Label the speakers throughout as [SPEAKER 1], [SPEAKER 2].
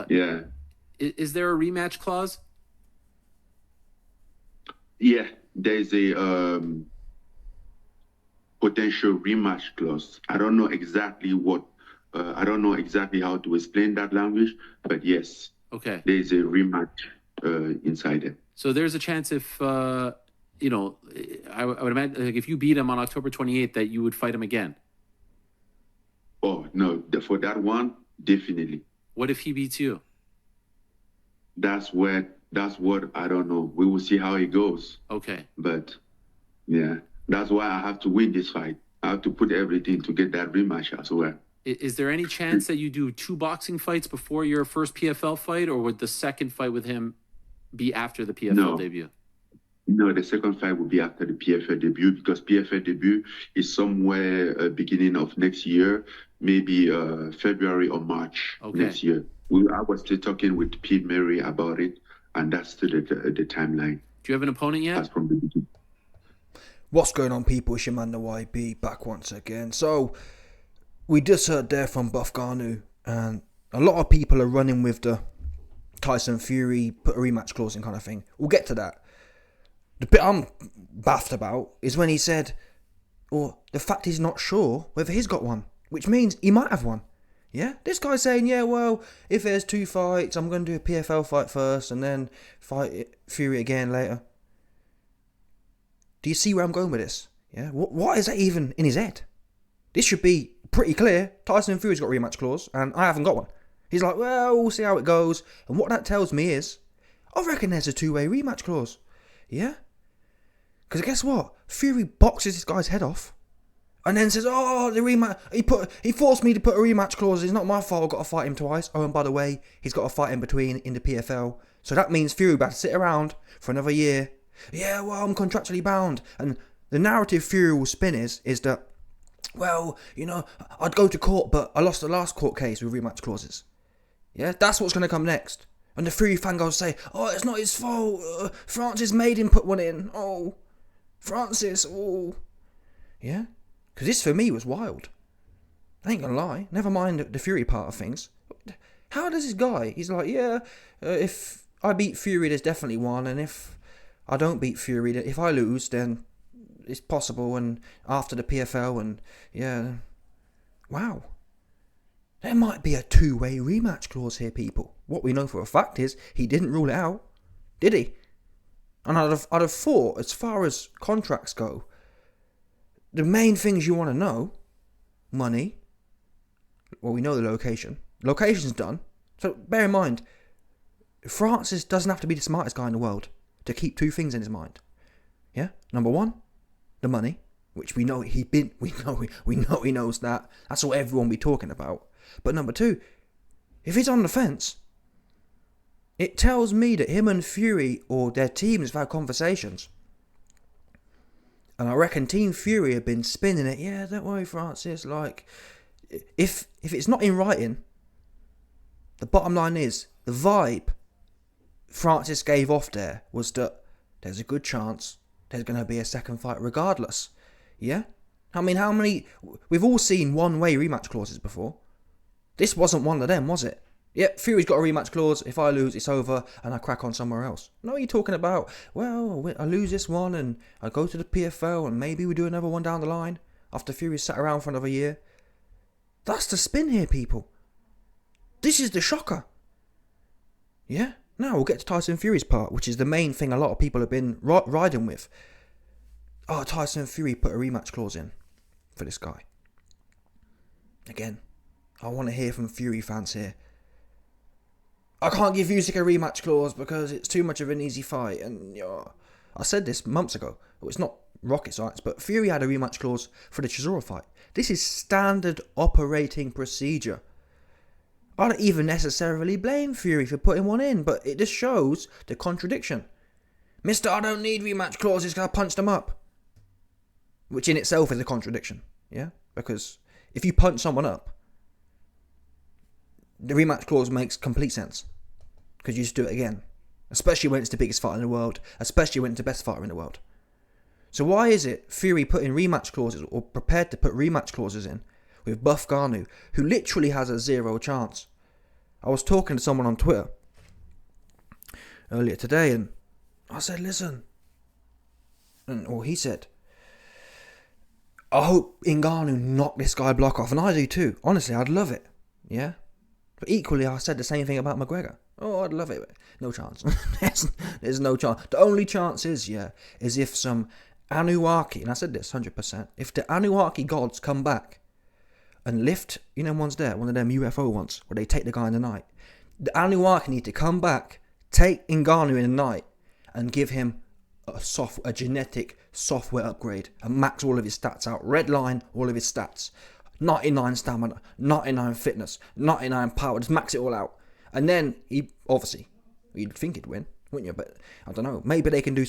[SPEAKER 1] Yeah,
[SPEAKER 2] Is there a rematch clause?
[SPEAKER 1] yeah. There's a potential rematch clause. I don't know exactly what. I don't know exactly how to explain that language, but yes,
[SPEAKER 2] Okay.
[SPEAKER 1] there's a rematch inside it.
[SPEAKER 2] So there's a chance if you know, I would imagine like if you beat him on October 28th that you would fight him again.
[SPEAKER 1] Oh no, for that one, definitely.
[SPEAKER 2] What if he beats you?
[SPEAKER 1] That's what I don't know. We will see how it goes.
[SPEAKER 2] Okay.
[SPEAKER 1] But yeah, that's why I have to win this fight. I have to put everything to get that rematch as well.
[SPEAKER 2] Is there any chance that you do two boxing fights before your first PFL fight, or would the second fight with him be after the PFL
[SPEAKER 1] No,
[SPEAKER 2] debut?
[SPEAKER 1] no, the second fight will be after the PFL debut because PFL debut is somewhere beginning of next year, maybe February or March
[SPEAKER 2] Okay.
[SPEAKER 1] next year. I was still talking with Pete Mary about it, and that's still the timeline
[SPEAKER 2] Do you have an opponent
[SPEAKER 1] as
[SPEAKER 2] yet?
[SPEAKER 1] from the beginning.
[SPEAKER 3] What's going on, people? It's your man, the YB, back once again. So, we just heard there from Buff Garnu, and a lot of people are running with the Tyson Fury put a rematch clause in kind of thing. We'll get to that. The bit I'm baffed about is when he said, or the fact he's not sure whether he's got one, which means he might have one. Yeah, this guy's saying, yeah, well, if there's two fights, I'm going to do a PFL fight first and then fight Fury again later. Do you see where I'm going with this? Yeah, what is that even in his head? This should be pretty clear. Tyson Fury's got a rematch clause, and I haven't got one. He's like, well, we'll see how it goes. And what that tells me is, I reckon there's a two-way rematch clause. Yeah? Because guess what? Fury boxes this guy's head off, and then says, oh, the rematch, he forced me to put a rematch clause. It's not my fault, I've got to fight him twice. Oh, and by the way, he's got to fight in between in the PFL. So that means Fury will have to sit around for another year. Yeah, well, I'm contractually bound. And the narrative Fury will spin is that, well, you know, I'd go to court, but I lost the last court case with rematch clauses. Yeah, that's what's going to come next. And the Fury fan goes say, oh, it's not his fault. Francis made him put one in. Oh, Francis, oh. Yeah? Because this for me was wild. I ain't gonna lie. Never mind the Fury part of things. How does this guy, he's like, yeah, if I beat Fury, there's definitely one. And if I don't beat Fury, if I lose, then it's possible. And after the PFL, and yeah. Wow. There might be a two-way rematch clause here, people. What we know for a fact is he didn't rule it out, did he? And I'd have thought, as far as contracts go, the main things you want to know, money, well, we know the location. Location's done. So bear in mind, Francis doesn't have to be the smartest guy in the world to keep two things in his mind. Yeah? Number one, the money, which we know we know he knows that. That's what everyone be talking about. But number two, if he's on the fence, it tells me that him and Fury or their teams have had conversations. And I reckon Team Fury have been spinning it. Yeah, don't worry, Francis. Like, if it's not in writing, the bottom line is the vibe Francis gave off there was that there's a good chance there's going to be a second fight regardless. Yeah? I mean, how many... We've all seen one-way rematch clauses before. This wasn't one of them, was it? Yep, Fury's got a rematch clause. If I lose, it's over and I crack on somewhere else. No, you're talking about, well, I lose this one and I go to the PFL and maybe we do another one down the line after Fury's sat around for another year. That's the spin here, people. This is the shocker. Yeah? Now we'll get to Tyson Fury's part, which is the main thing a lot of people have been riding with. Oh, Tyson Fury put a rematch clause in for this guy. Again, I want to hear from Fury fans here. I can't give Usyk a rematch clause because it's too much of an easy fight. And I said this months ago. It's not rocket science, but Fury had a rematch clause for the Chisora fight. This is standard operating procedure. I don't even necessarily blame Fury for putting one in, but it just shows the contradiction. Mister, I don't need rematch clauses because I punched him up. Which in itself is a contradiction. Yeah? Because if you punch someone up, the rematch clause makes complete sense. Because you just do it again. Especially when it's the biggest fighter in the world. Especially when it's the best fighter in the world. So why is it Fury put in rematch clauses, or prepared to put rematch clauses in, with Buff Garnu, who literally has a zero chance? I was talking to someone on Twitter earlier today, and I said, listen, or he said, I hope Ngannou knock this guy block off, and I do too. Honestly, I'd love it. Yeah, but equally, I said the same thing about McGregor. Oh, I'd love it. No chance. there's no chance. The only chance is if some Anunnaki, and I said this 100%, if the Anunnaki gods come back and lift, one's there, one of them UFO ones, where they take the guy in the night. The Anunnaki need to come back, take Ngannou in the night, and give him a genetic software upgrade, and max all of his stats out. Redline all of his stats. 99 stamina, 99 fitness, 99 power, just max it all out. And then, you'd think he'd win, wouldn't you? But, I don't know, maybe they can do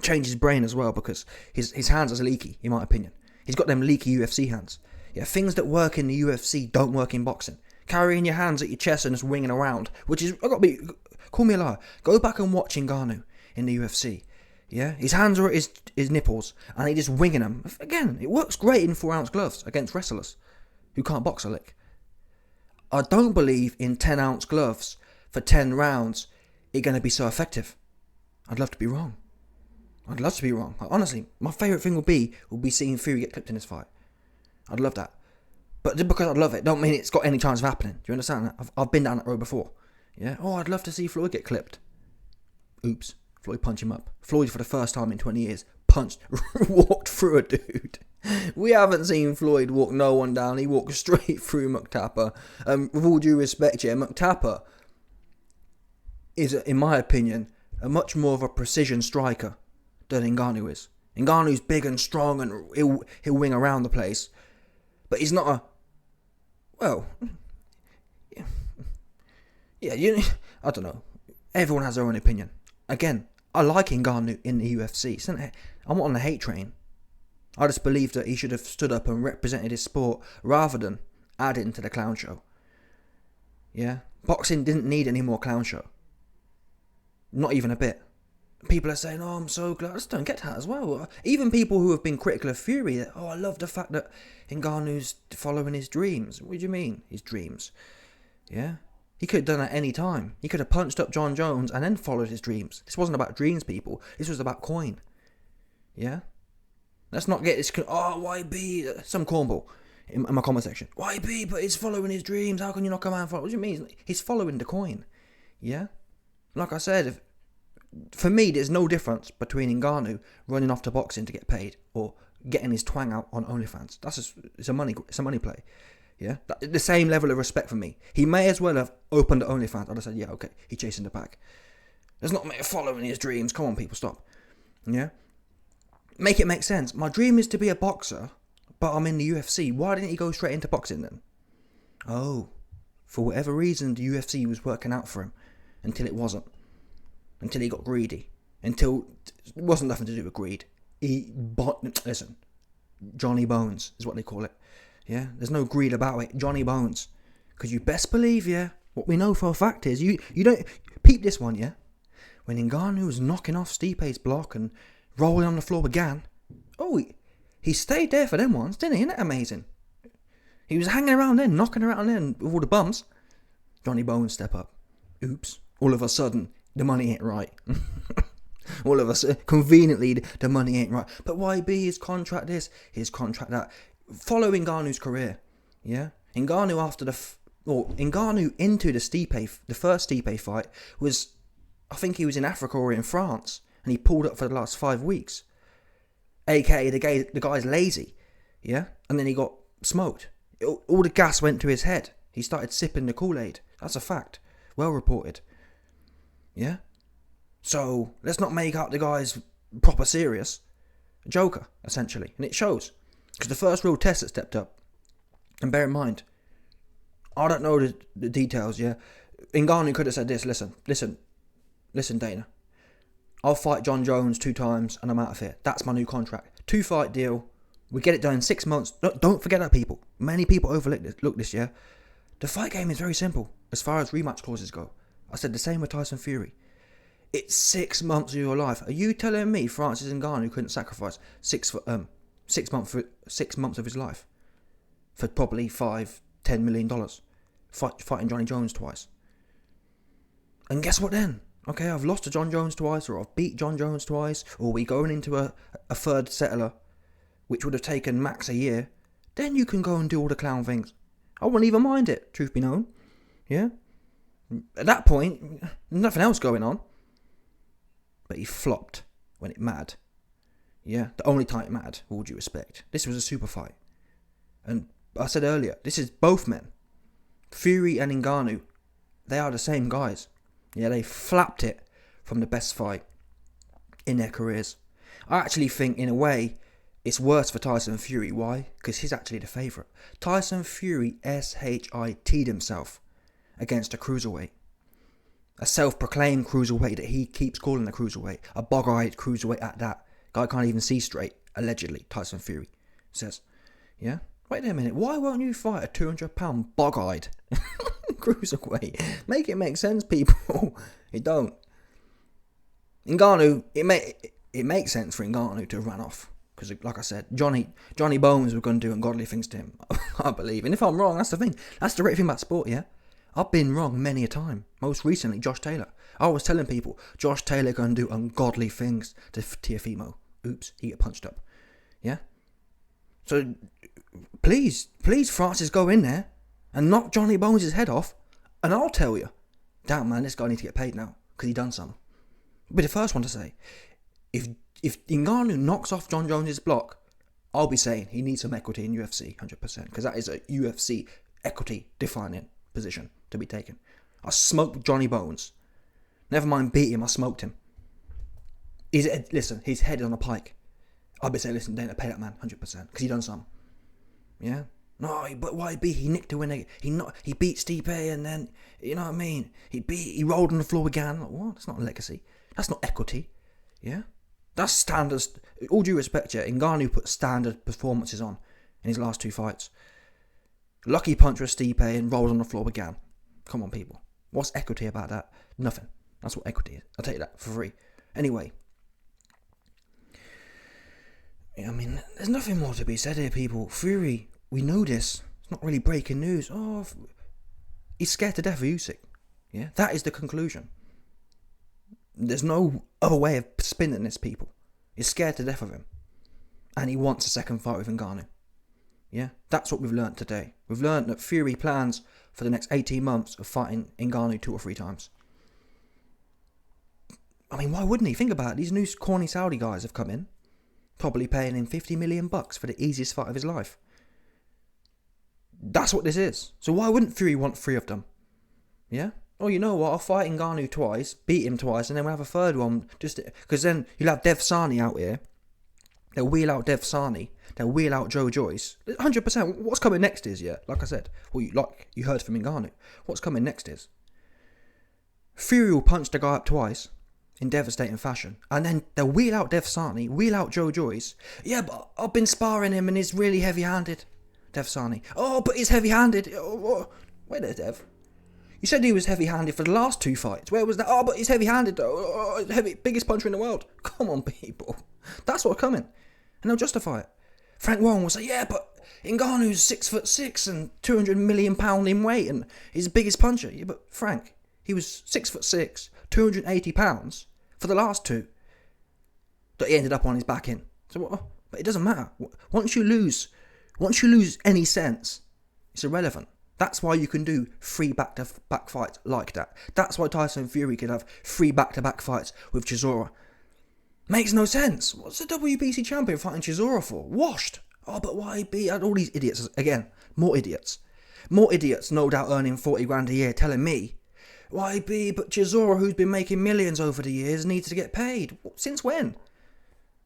[SPEAKER 3] change his brain as well, because his hands are leaky, in my opinion. He's got them leaky UFC hands. Yeah, things that work in the UFC don't work in boxing. Carrying your hands at your chest and just winging around, which is, call me a liar. Go back and watch Ngannou in the UFC. Yeah, his hands are at his nipples, and he just winging them. Again, it works great in 4-ounce gloves against wrestlers who can't box a lick. I don't believe in 10-ounce gloves for 10 rounds it's going to be so effective. I'd love to be wrong. Honestly, my favourite thing would be seeing Fury get clipped in this fight. I'd love that. But just because I'd love it, don't mean it's got any chance of happening. Do you understand that? I've been down that road before. Yeah? Oh, I'd love to see Floyd get clipped. Oops. Floyd punch him up. Floyd, for the first time in 20 years, walked through a dude. We haven't seen Floyd walk no one down. He walked straight through McTapper. With all due respect, McTapper is, in my opinion, a much more of a precision striker than Ngannou is. Ngannou's big and strong, and he'll wing around the place. But he's not I don't know. Everyone has their own opinion. Again, I like Ngannou in the UFC. I'm not on the hate train. I just believe that he should have stood up and represented his sport rather than adding to the clown show. Yeah? Boxing didn't need any more clown show. Not even a bit. People are saying, oh, I'm so glad. I just don't get that as well. Even people who have been critical of Fury, oh, I love the fact that Ngannou's following his dreams. What do you mean, his dreams? Yeah? He could have done that any time. He could have punched up John Jones and then followed his dreams. This wasn't about dreams, people. This was about coin. Yeah? Let's not get this, YB, some cornball in my comment section. YB, but he's following his dreams. How can you not come out and follow? What do you mean? He's following the coin. Yeah? Like I said, for me, there's no difference between Ngannou running off to boxing to get paid or getting his twang out on OnlyFans. It's a money play. Yeah, the same level of respect for me. He may as well have opened the OnlyFans. I'd have said, yeah, okay, he's chasing the bag. There's not following his dreams. Come on, people, stop. Yeah, make it make sense. My dream is to be a boxer, but I'm in the UFC. Why didn't he go straight into boxing then? Oh, for whatever reason, the UFC was working out for him until it wasn't. Until he got greedy. Until it wasn't nothing to do with greed. Listen, Johnny Bones is what they call it. Yeah, there's no greed about it. Johnny Bones. Because you best believe, yeah, what we know for a fact is, you don't, peep this one, yeah? When Ngannou was knocking off Stipe's block and rolling on the floor again, he stayed there for them ones, didn't he? Isn't that amazing? He was hanging around there, knocking around there with all the bums. Johnny Bones step up. Oops. All of a sudden, the money ain't right. All of us, conveniently, the money ain't right. But YB, his contract this, his contract that. Follow Ngannou's career, yeah. Ngannou Ngannou into the first Stipe fight was, I think he was in Africa or in France, and he pulled up for the last 5 weeks. AKA the guy's lazy, yeah. And then he got smoked. All the gas went to his head. He started sipping the Kool-Aid. That's a fact, well reported. Yeah. So let's not make out the guy's proper serious. A joker, essentially, and it shows. Because the first real test that stepped up, and bear in mind, I don't know the details, yeah. Ngannou could have said this, listen, Dana. I'll fight John Jones 2 times and I'm out of here. That's my new contract. 2-fight deal. We get it done in 6 months. Don't forget that, people. Many people overlook this, yeah. The fight game is very simple as far as rematch clauses go. I said the same with Tyson Fury. It's 6 months of your life. Are you telling me Francis Ngannou couldn't sacrifice 6 months of his life for probably $5-10 million? fighting Johnny Jones twice. And guess what then? Okay, I've lost to John Jones twice, or I've beat John Jones twice, or we going into a third settler, which would have taken max a year. Then you can go and do all the clown things. I wouldn't even mind it, truth be known. Yeah? At that point, nothing else going on. But he flopped when it mattered. Yeah? The only time it mattered, with all due respect. This was a super fight. And I said earlier, this is both men. Fury and Ngannou, they are the same guys. Yeah, they flapped it from the best fight in their careers. I actually think, in a way, it's worse for Tyson Fury. Why? Because he's actually the favourite. Tyson Fury SHIT'd himself against a cruiserweight. A self-proclaimed cruiserweight that he keeps calling a cruiserweight. A bog-eyed cruiserweight at that. Guy can't even see straight, allegedly, Tyson Fury says. Yeah? Wait a minute, why won't you fight a 200-pound bog-eyed cruiserweight? Make it make sense, people. It don't. Ngannou, it makes sense for Ngannou to run off. Because, like I said, Johnny Bones were going to do ungodly things to him, I believe. And if I'm wrong, that's the thing. That's the great thing about sport, yeah? I've been wrong many a time. Most recently, Josh Taylor. I was telling people, Josh Taylor going to do ungodly things to Teofimo. Oops, he get punched up. Yeah? So, please, Francis, go in there and knock Johnny Bones' head off, and I'll tell you, damn man, this guy needs to get paid now, because he done something. I'll be the first one to say, if Ngannou knocks off John Jones' block, I'll be saying he needs some equity in UFC, 100%, because that is a UFC equity-defining position to be taken. I smoked Johnny Bones. Never mind beat him, I smoked him. His head on a pike. I'll be saying, listen, don't pay that man 100%, because he done something. Yeah? No, but why beat? He nicked to win. He beat Stipe, and then, you know what I mean? He rolled on the floor again. Like, what? That's not a legacy. That's not equity. Yeah? That's standards. All due respect, yeah, Ngannou put standard performances on in his last two fights. Lucky punch with Stipe and rolled on the floor again. Come on, people. What's equity about that? Nothing. That's what equity is. I'll take that for free. Anyway. I mean, there's nothing more to be said here, people. Fury, we know this. It's not really breaking news. Oh, he's scared to death of Usyk. Yeah, that is the conclusion. There's no other way of spinning this, people. He's scared to death of him. And he wants a second fight with Ngannou. Yeah, that's what we've learnt today. We've learnt that Fury plans for the next 18 months of fighting Ngannou 2 or 3 times. I mean, why wouldn't he? Think about it. These new corny Saudi guys have come in. Probably paying him $50 million for the easiest fight of his life. That's what this is. So why wouldn't Fury want 3 of them? Yeah? Oh, you know what? I'll fight Ngannou twice, beat him twice, and then we'll have a third one. Just because then you'll have Dev Sani out here. They'll wheel out Dev Sani. They'll wheel out Joe Joyce. 100%. What's coming next is, yeah, like I said, well, you heard from Ngannou. What's coming next is Fury will punch the guy up twice in devastating fashion, and then they'll wheel out Dev Sani, wheel out Joe Joyce. Yeah, but I've been sparring him and he's really heavy-handed. Dev Sani. Oh, but he's heavy-handed. Oh, wait there, Dev. You said he was heavy-handed for the last 2 fights. Where was that? Oh, but he's heavy-handed. Oh, biggest puncher in the world. Come on, people. That's what's coming. And they'll justify it. Frank Warren will say, yeah, but Ngannou's 6'6" and 200 million pound in weight and he's the biggest puncher. Yeah, but Frank, he was 6'6", 280 pounds for the last 2 that he ended up on his back in. So, but it doesn't matter. Once you lose any sense, it's irrelevant. That's why you can do 3 back-to-back fights like that. That's why Tyson Fury could have 3 back-to-back fights with Chisora. Makes no sense. What's the WBC champion fighting Chisora for? Washed. Oh, but why be all these idiots? Again, more idiots. More idiots, no doubt earning 40 grand a year, telling me, why be, but Chisora, who's been making millions over the years, needs to get paid. Since when?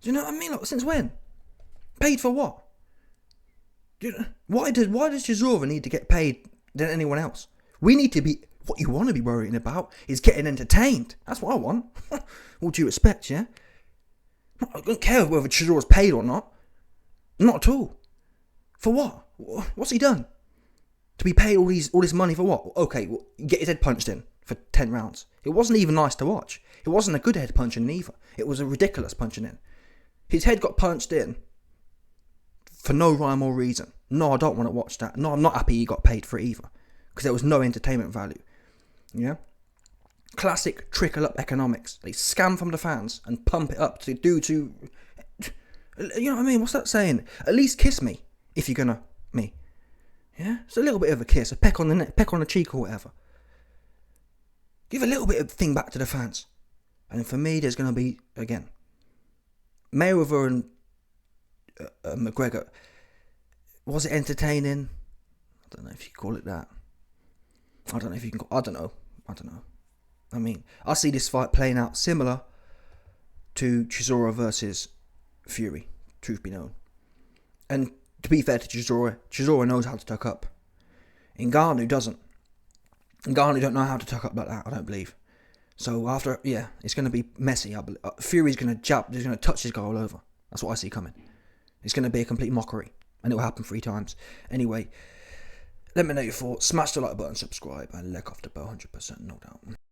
[SPEAKER 3] Do you know what I mean? Like, since when? Paid for what? Why does Chisora need to get paid than anyone else? We need to be, what you want to be worrying about is getting entertained. That's what I want. All due respect, yeah? I don't care whether Chisora's paid or not. Not at all. For what? What's he done? To be paid all this money for what? Okay, well, get his head punched in for 10 rounds. It wasn't even nice to watch. It wasn't a good head punching either. It was a ridiculous punching in. His head got punched in for no rhyme or reason. No, I don't want to watch that. No, I'm not happy he got paid for it either. because there was no entertainment value. Yeah? Classic trickle-up economics. They scam from the fans and pump it up you know what I mean? What's that saying? At least kiss me, if you're gonna me. Yeah? It's a little bit of a kiss, a peck on the neck, peck on the cheek or whatever. Give a little bit of thing back to the fans. And for me, there's going to be, again, Mayweather and McGregor. Was it entertaining? I don't know if you call it that. I don't know. I mean, I see this fight playing out similar to Chisora versus Fury, truth be known. And to be fair to Chisora knows how to tuck up. Ngannou doesn't. Ngannou don't know how to tuck up like that, I don't believe. So after, it's going to be messy. Fury's going to jab, he's going to touch his guy all over. That's what I see coming. It's going to be a complete mockery, and it will happen 3 times. Anyway, let me know your thoughts. Smash the like button, subscribe, and leg off the bell 100%, no doubt.